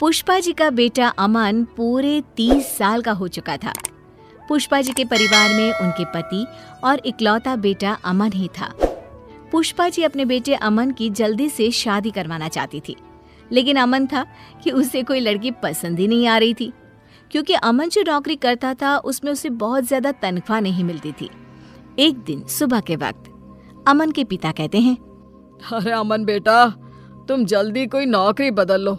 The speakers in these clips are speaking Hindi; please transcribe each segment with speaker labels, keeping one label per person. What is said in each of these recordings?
Speaker 1: पुष्पा जी का बेटा अमन पूरे 30 साल का हो चुका था। पुष्पा जी के परिवार में उनके पति और इकलौता बेटा अमन ही था। पुष्पा जी अपने बेटे अमन की जल्दी से शादी करवाना चाहती थी, लेकिन अमन था कि उसे कोई लड़की पसंद ही नहीं आ रही थी, क्योंकि अमन जो नौकरी करता था उसमें उसे बहुत ज्यादा तनख्वाह नहीं मिलती थी। एक दिन सुबह के वक्त अमन के पिता कहते हैं,
Speaker 2: अरे अमन बेटा, तुम जल्दी कोई नौकरी बदल लो।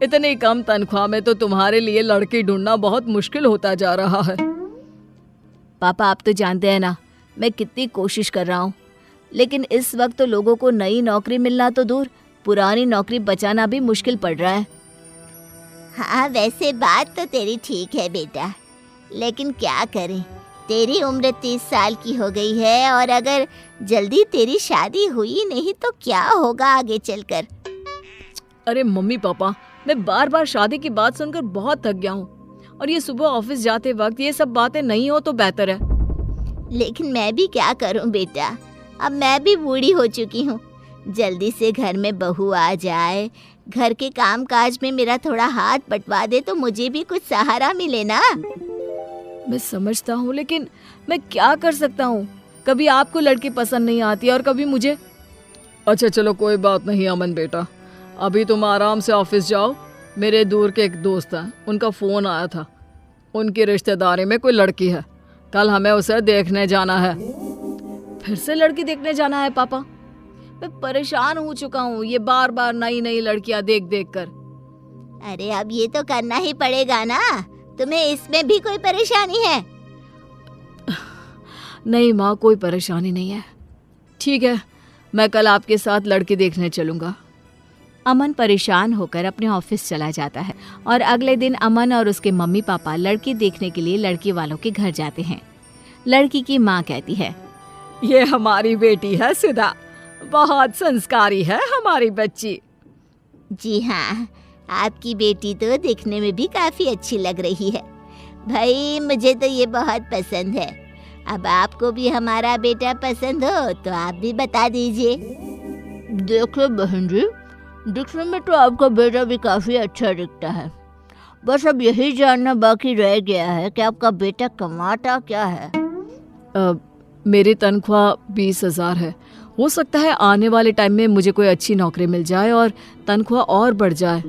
Speaker 2: इतनी कम तनख्वाह में तो तुम्हारे लिए लड़की ढूंढना बहुत मुश्किल होता जा रहा है।
Speaker 1: पापा, आप तो जानते हैं ना मैं कितनी कोशिश कर रहा हूँ, लेकिन इस वक्त तो लोगों को नई नौकरी मिलना तो दूर, पुरानी नौकरी बचाना भी मुश्किल पड़ रहा है।
Speaker 3: हाँ, वैसे बात तो तेरी ठीक है बेटा, लेकिन क्या करें, तेरी उम्र 30 साल की हो गई है और अगर जल्दी तेरी शादी हुई नहीं तो क्या होगा आगे चलकर।
Speaker 2: अरे मम्मी पापा, मैं बार बार शादी की बात सुनकर बहुत थक गया हूँ, और ये सुबह ऑफिस जाते वक्त ये सब बातें नहीं हो तो बेहतर है।
Speaker 3: लेकिन मैं भी क्या करूँ बेटा, अब मैं भी बूढ़ी हो चुकी हूँ। जल्दी से घर में बहू आ जाए, घर के काम काज में मेरा थोड़ा हाथ बंटवा दे तो मुझे भी कुछ सहारा मिले ना।
Speaker 2: मैं समझता हूँ, लेकिन मैं क्या कर सकता हूँ। कभी आपको लड़की पसंद नहीं आती और कभी मुझे। अच्छा चलो, कोई बात नहीं अमन बेटा, अभी तुम आराम से ऑफिस जाओ। मेरे दूर के एक दोस्त हैं, उनका फ़ोन आया था, उनकी रिश्तेदारी में कोई लड़की है, कल हमें उसे देखने जाना है। फिर से लड़की देखने जाना है पापा? मैं परेशान हो चुका हूँ ये बार बार नई नई लड़कियां देख देख कर।
Speaker 3: अरे अब ये तो करना ही पड़ेगा ना, तुम्हें इसमें भी कोई परेशानी है?
Speaker 2: नहीं माँ, कोई परेशानी नहीं है। ठीक है, मैं कल आपके साथ लड़की देखने चलूँगा।
Speaker 1: अमन परेशान होकर अपने ऑफिस चला जाता है और अगले दिन अमन और उसके मम्मी पापा लड़की देखने के लिए लड़की वालों के घर जाते हैं। लड़की की माँ कहती है,
Speaker 2: ये हमारी बेटी है सुधा, बहुत संस्कारी है हमारी बच्ची।
Speaker 3: जी हाँ, आपकी बेटी तो दिखने में भी काफी अच्छी लग रही है। भाई मुझे तो ये बहुत पसंद है। अब आपको भी हमारा बेटा पसंद हो तो आप भी बता दीजिए।
Speaker 4: देखो बहन जी, दिखने में तो आपका बेटा भी काफ़ी अच्छा दिखता है, बस अब यही जानना बाकी रह गया है कि आपका बेटा कमाता क्या है।
Speaker 2: मेरी तनख्वाह 20,000 है। हो सकता है आने वाले टाइम में मुझे कोई अच्छी नौकरी मिल जाए और तनख्वाह और बढ़ जाए।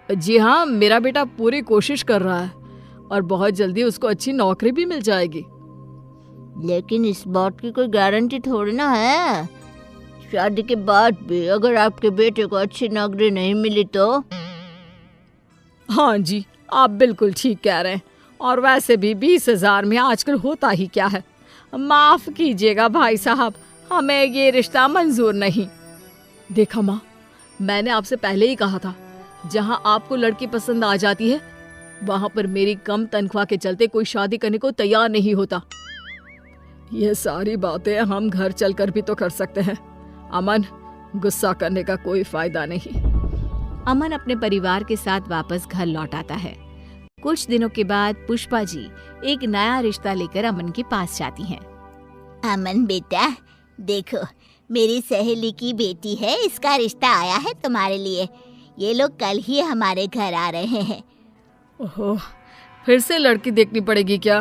Speaker 2: जी हाँ, मेरा बेटा पूरी कोशिश कर रहा है और बहुत जल्दी उसको अच्छी नौकरी भी मिल जाएगी।
Speaker 4: लेकिन इस बात की कोई गारंटी थोड़ी ना है, शादी के बाद भी अगर आपके बेटे को अच्छी नौकरी नहीं मिली तो।
Speaker 2: हाँ जी, आप बिल्कुल ठीक कह रहे हैं, और वैसे भी 20,000 में आजकल होता ही क्या है। माफ कीजिएगा भाई साहब, हमें ये रिश्ता मंजूर नहीं। देखा माँ, मैंने आपसे पहले ही कहा था, जहाँ आपको लड़की पसंद आ जाती है वहाँ पर मेरी कम तनख्वाह के चलते कोई शादी करने को तैयार नहीं होता। ये सारी बातें हम घर चलकर भी तो कर सकते हैं। अमन, गुस्सा करने का कोई फायदा नहीं।
Speaker 1: अमन अपने परिवार के साथ वापस घर लौट आता है। कुछ दिनों के बाद पुष्पा जी एक नया रिश्ता लेकर अमन के पास जाती हैं।
Speaker 3: अमन बेटा, देखो मेरी सहेली की बेटी है, इसका रिश्ता आया है तुम्हारे लिए। ये लोग कल ही हमारे घर आ रहे हैं।
Speaker 2: ओहो, फिर से लड़की देखनी पड़ेगी क्या?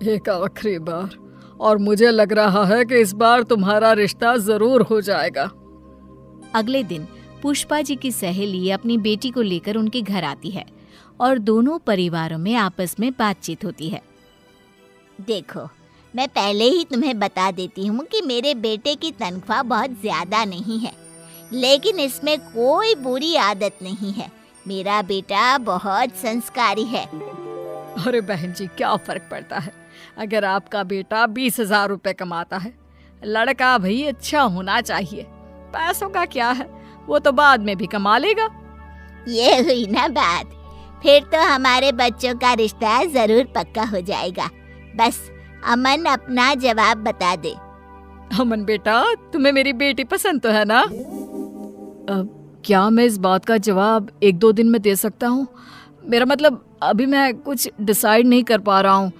Speaker 2: एक आखिरी बार, और मुझे लग रहा है कि इस बार तुम्हारा रिश्ता जरूर हो जाएगा।
Speaker 1: अगले दिन पुष्पा जी की सहेली अपनी बेटी को लेकर उनके घर आती है और दोनों परिवारों में आपस में बातचीत होती है।
Speaker 3: देखो, मैं पहले ही तुम्हें बता देती हूँ कि मेरे बेटे की तनख्वाह बहुत ज्यादा नहीं है, लेकिन इसमें कोई बुरी आदत नहीं है। मेरा बेटा बहुत संस्कारी है।
Speaker 2: अरे बहन जी, क्या फर्क पड़ता है अगर आपका बेटा 20,000 रुपए कमाता है। लड़का भाई अच्छा होना चाहिए, पैसों का क्या है, वो तो बाद में भी कमा लेगा।
Speaker 3: ये हुई ना बात, फिर तो हमारे बच्चों का रिश्ता जरूर पक्का हो जाएगा। बस अमन अपना जवाब बता दे।
Speaker 2: अमन बेटा, तुम्हें मेरी बेटी पसंद तो है ना? क्या मैं इस बात का जवाब 1-2 दिन में दे सकता हूँ? मेरा मतलब अभी मैं कुछ डिसाइड नहीं कर पा रहा हूँ।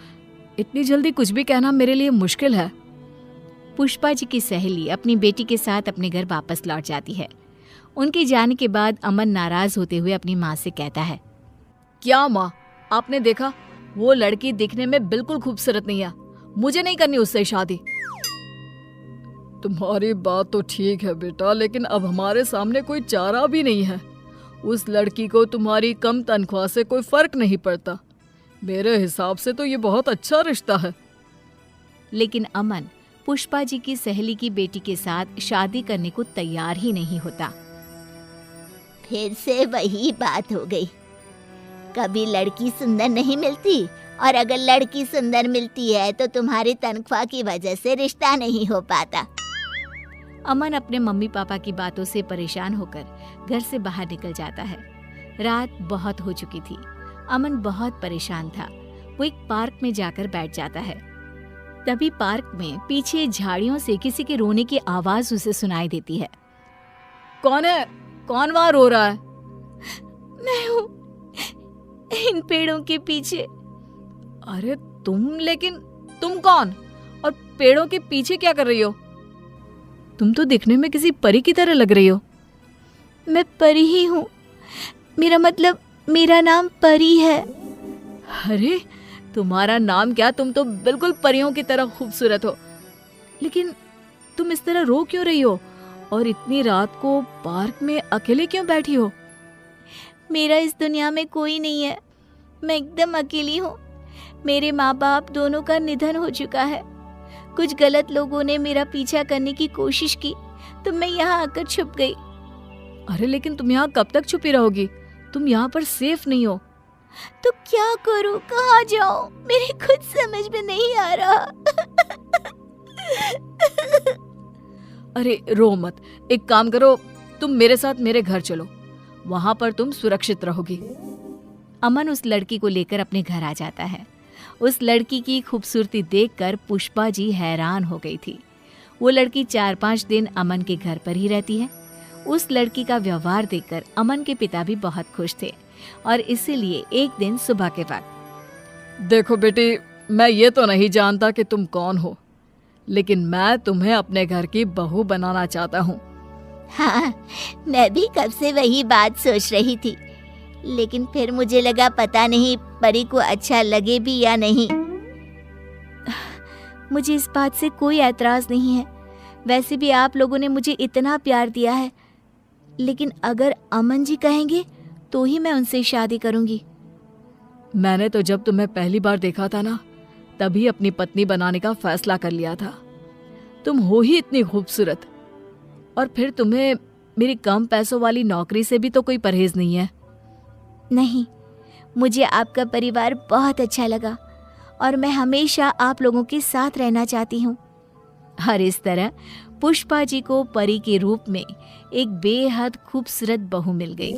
Speaker 2: इतनी जल्दी कुछ भी कहना मेरे लिए मुश्किल है।
Speaker 1: पुष्पा जी की सहेली अपनी बेटी के साथ अपने घर वापस लौट जाती है। उनके जाने के बाद अमन नाराज होते हुए अपनी माँ से कहता है,
Speaker 2: क्या माँ, आपने देखा वो लड़की दिखने में बिल्कुल खूबसूरत नहीं है, मुझे नहीं करनी उससे शादी। तुम्हारी बात तो ठीक है बेटा, लेकिन अब हमारे सामने कोई चारा भी नहीं है। उस लड़की को तुम्हारी कम तनख्वाह से कोई फर्क नहीं पड़ता। मेरे हिसाब से तो ये बहुत अच्छा रिश्ता है।
Speaker 1: लेकिन अमन पुष्पा जी की सहेली की बेटी के साथ शादी करने को तैयार ही नहीं होता।
Speaker 3: फिर से वही बात हो गई। कभी लड़की सुंदर नहीं मिलती, और अगर लड़की सुंदर मिलती है तो तुम्हारी तनख्वाह की वजह से रिश्ता नहीं हो पाता।
Speaker 1: अमन अपने मम्मी पापा की बातों से परेशान होकर घर से बाहर निकल जाता है। रात बहुत हो चुकी थी। अमन बहुत परेशान था। वो एक पार्क में जाकर बैठ जाता है। तभी पार्क में पीछे झाड़ियों से किसी के रोने की आवाज उसे सुनाई देती है।
Speaker 2: कौन है? कौन वहां रो रहा है?
Speaker 1: मैं हूँ, इन पेड़ों के पीछे।
Speaker 2: अरे लेकिन तुम कौन और पेड़ों के पीछे क्या कर रही हो? तुम तो दिखने में किसी परी की तरह लग रही हो।
Speaker 1: मैं परी ही हूँ, मेरा नाम परी है।
Speaker 2: अरे तुम्हारा नाम क्या, तुम तो बिल्कुल परियों की तरह खूबसूरत हो। लेकिन तुम इस तरह रो क्यों रही हो और इतनी रात को पार्क में अकेले क्यों बैठी हो?
Speaker 1: मेरा इस दुनिया में कोई नहीं है, मैं एकदम अकेली हूँ। मेरे माँ बाप दोनों का निधन हो चुका है। कुछ गलत लोगों ने मेरा पीछा करने की कोशिश की तो मैं यहाँ आकर छुप गई।
Speaker 2: अरे लेकिन तुम यहाँ कब तक छुपी रहोगी? तुम यहाँ पर सेफ नहीं हो।
Speaker 1: तो क्या करूँ, कहाँ जाऊँ, मेरे खुद समझ में नहीं आ रहा।
Speaker 2: अरे रो मत, एक काम करो, तुम मेरे साथ मेरे घर चलो, वहां पर तुम सुरक्षित रहोगी।
Speaker 1: अमन उस लड़की को लेकर अपने घर आ जाता है। उस लड़की की खूबसूरती देखकर पुष्पा जी हैरान हो गई थी। वो लड़की 4-5 दिन अमन के घर पर ही रहती है। उस लड़की का व्यवहार देखकर अमन के पिता भी बहुत खुश थे और इसीलिए एक दिन सुबह के वक्त,
Speaker 2: देखो बेटी, मैं ये तो नहीं जानता कि तुम कौन हो, लेकिन मैं तुम्हें अपने घर की बहू बनाना चाहता हूँ।
Speaker 3: हाँ, मैं भी कब से वही बात सोच रही थी, लेकिन फिर मुझे लगा पता नहीं परी को अच्छा लगे भी या नहीं।
Speaker 1: मुझे इस बात से कोई ऐतराज नहीं है। वैसे भी आप लोगों ने मुझे इतना प्यार दिया है, लेकिन अगर अमन जी कहेंगे तो ही मैं उनसे शादी करूंगी।
Speaker 2: मैंने तो जब तुम्हें पहली बार देखा था ना, तभी अपनी पत्नी बनाने का फैसला कर लिया था। तुम हो ही इतनी खूबसूरत, और फिर तुम्हें मेरी कम पैसों वाली नौकरी से भी तो कोई परहेज नहीं है।
Speaker 1: नहीं, मुझे आपका परिवार बहुत अच्छा लगा और मैं हमेशा आप लोगों के साथ रहना चाहती हूँ। और इस तरह पुष्पा जी को परी के रूप में एक बेहद खूबसूरत बहू मिल गई।